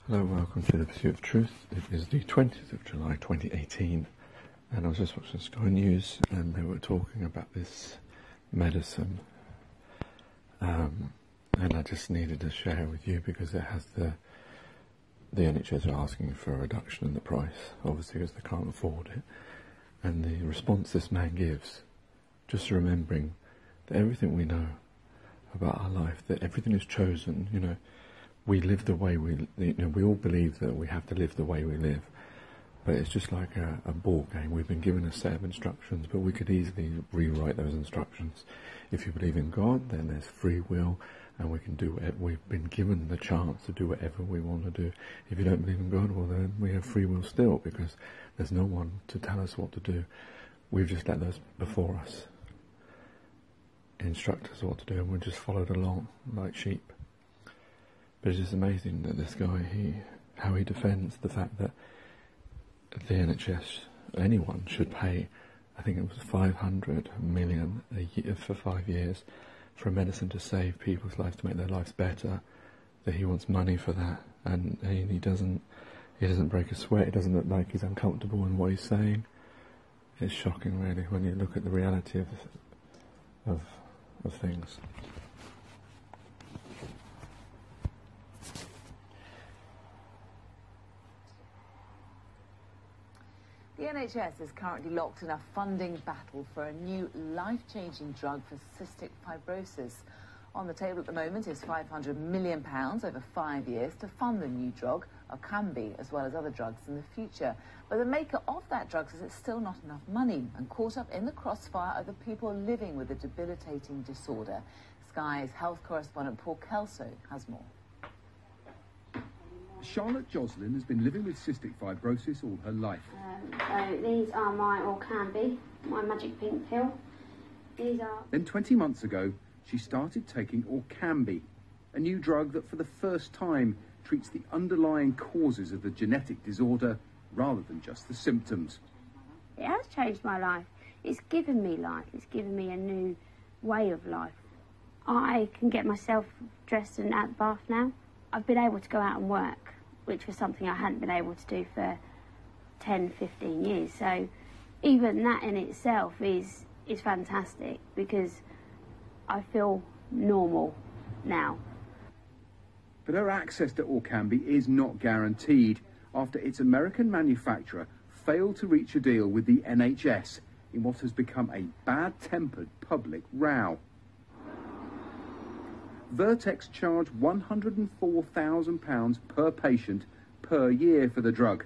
Hello, welcome to The Pursuit of Truth. It is the 20th of July 2018, and I was just watching Sky News and they were talking about this medicine, and I just needed to share with you because it has the NHS are asking for a reduction in the price, obviously because they can't afford it, and the response this man gives, just remembering that everything we know about our life, that everything is chosen, you know, we live the way we all believe that we have to live the way we live, but it's just like a ball game. We've been given a set of instructions, but we could easily rewrite those instructions. If you believe in God, then there's free will, and we can do it. We've been given the chance to do whatever we want to do. If you don't believe in God, well then we have free will still, because there's no one to tell us what to do. We've just let those before us instruct us what to do, and we just followed along like sheep. But it's just amazing that this guy, how he defends the fact that the NHS, anyone should pay, I think it was 500 million a year for 5 years for a medicine to save people's lives, to make their lives better, that he wants money for that, and he doesn't break a sweat. It doesn't look like he's uncomfortable in what he's saying. It's shocking, really, when you look at the reality of things. The NHS is currently locked in a funding battle for a new life-changing drug for cystic fibrosis. On the table at the moment is £500 million over 5 years to fund the new drug, Orkambi, as well as other drugs in the future. But the maker of that drug says it's still not enough money, and caught up in the crossfire are the people living with a debilitating disorder. Sky's health correspondent Paul Kelso has more. Charlotte Joslin has been living with cystic fibrosis all her life. So these are my Orkambi, my magic pink pill. These are... Then 20 months ago, she started taking Orkambi, a new drug that for the first time treats the underlying causes of the genetic disorder rather than just the symptoms. It has changed my life. It's given me life. It's given me a new way of life. I can get myself dressed and out the bath now. I've been able to go out and work, which was something I hadn't been able to do for 10, 15 years. So even that in itself is fantastic, because I feel normal now. But her access to Orkambi is not guaranteed after its American manufacturer failed to reach a deal with the NHS in what has become a bad-tempered public row. Vertex charge £104,000 per patient per year for the drug.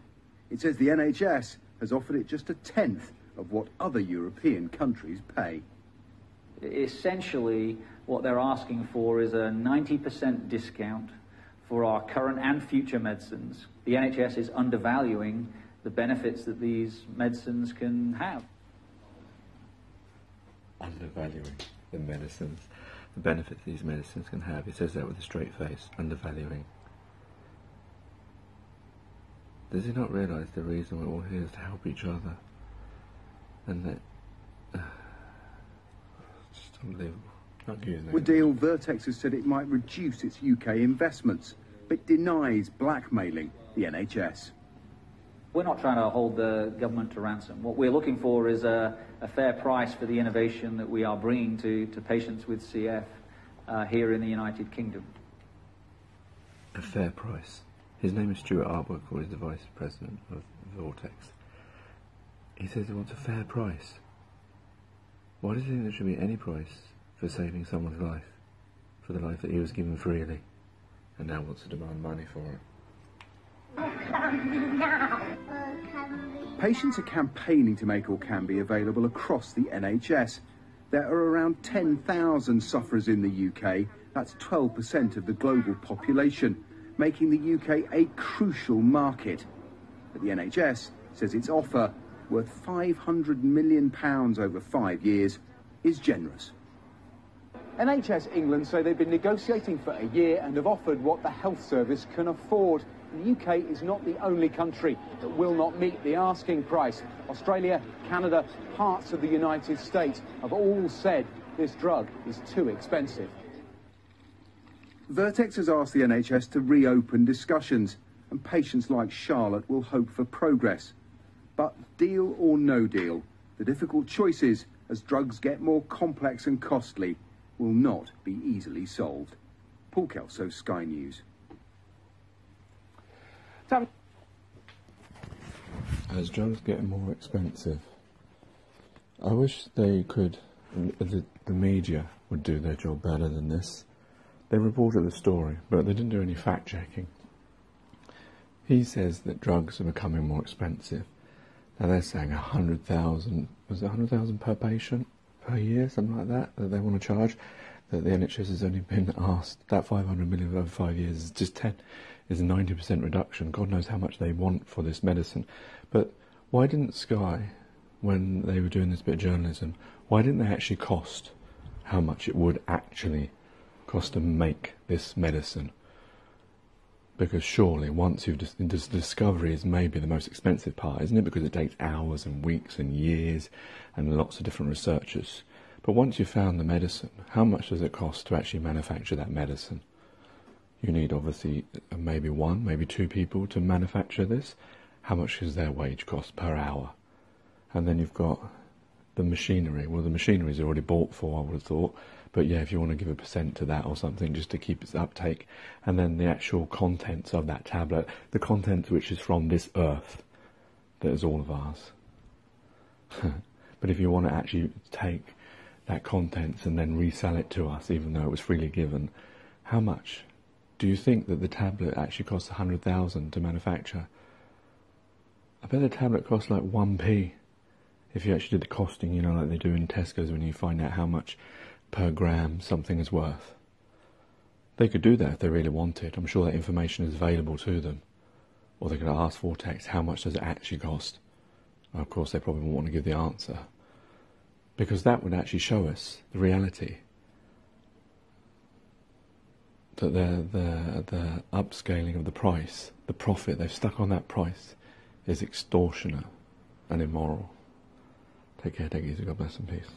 It says the NHS has offered it just a tenth of what other European countries pay. Essentially, what they're asking for is a 90% discount for our current and future medicines. The NHS is undervaluing the benefits that these medicines can have. Undervaluing the medicines. The benefits these medicines can have. He says that with a straight face, undervaluing. Does he not realise the reason we're all here is to help each other? And that... it's just unbelievable. With deal, Vertex has said it might reduce its UK investments, but denies blackmailing the NHS. We're not trying to hold the government to ransom. What we're looking for is a fair price for the innovation that we are bringing to patients with CF here in the United Kingdom. A fair price. His name is Stuart Arbuckle, he's the Vice President of Vertex. He says he wants a fair price. Why does he think there should be any price for saving someone's life, for the life that he was given freely, and now wants to demand money for it? Patients are campaigning to make Orkambi available across the NHS. There are around 10,000 sufferers in the UK. That's 12% of the global population, making the UK a crucial market. But the NHS says its offer, worth £500 million over 5 years, is generous. NHS England say they've been negotiating for a year and have offered what the health service can afford. The UK is not the only country that will not meet the asking price. Australia, Canada, parts of the United States have all said this drug is too expensive. Vertex has asked the NHS to reopen discussions, and patients like Charlotte will hope for progress. But deal or no deal, the difficult choices as drugs get more complex and costly will not be easily solved. Paul Kelso, Sky News. As drugs get more expensive, I wish they could, the media would do their job better than this. They reported the story, but they didn't do any fact-checking. He says that drugs are becoming more expensive. Now they're saying 100,000, was it 100,000 per patient per year, something like that they want to charge. That the NHS has only been asked, that 500 million over 5 years is just 10, is a 90% reduction. God knows how much they want for this medicine. But why didn't Sky, when they were doing this bit of journalism, why didn't they actually cost how much it would actually cost to make this medicine? Because surely once you've discovery is maybe the most expensive part, isn't it? Because it takes hours and weeks and years and lots of different researchers. But once you've found the medicine, how much does it cost to actually manufacture that medicine? You need obviously maybe one, maybe two people to manufacture this. How much is their wage cost per hour? And then you've got the machinery. Well, the machinery is already bought for, I would have thought. But yeah, if you want to give a percent to that or something, just to keep its uptake. And then the actual contents of that tablet, the content which is from this earth, that is all of ours. But if you want to actually take that contents and then resell it to us, even though it was freely given, how much? Do you think that the tablet actually costs 100,000 to manufacture? I bet the tablet costs like 1p. If you actually did the costing, you know, like they do in Tesco's when you find out how much per gram something is worth. They could do that if they really wanted. I'm sure that information is available to them. Or they could ask Vortex, how much does it actually cost? And of course, they probably won't want to give the answer. Because that would actually show us the reality. That the upscaling of the price, the profit they've stuck on that price, is extortionate and immoral. Take care, take it easy, God bless and peace.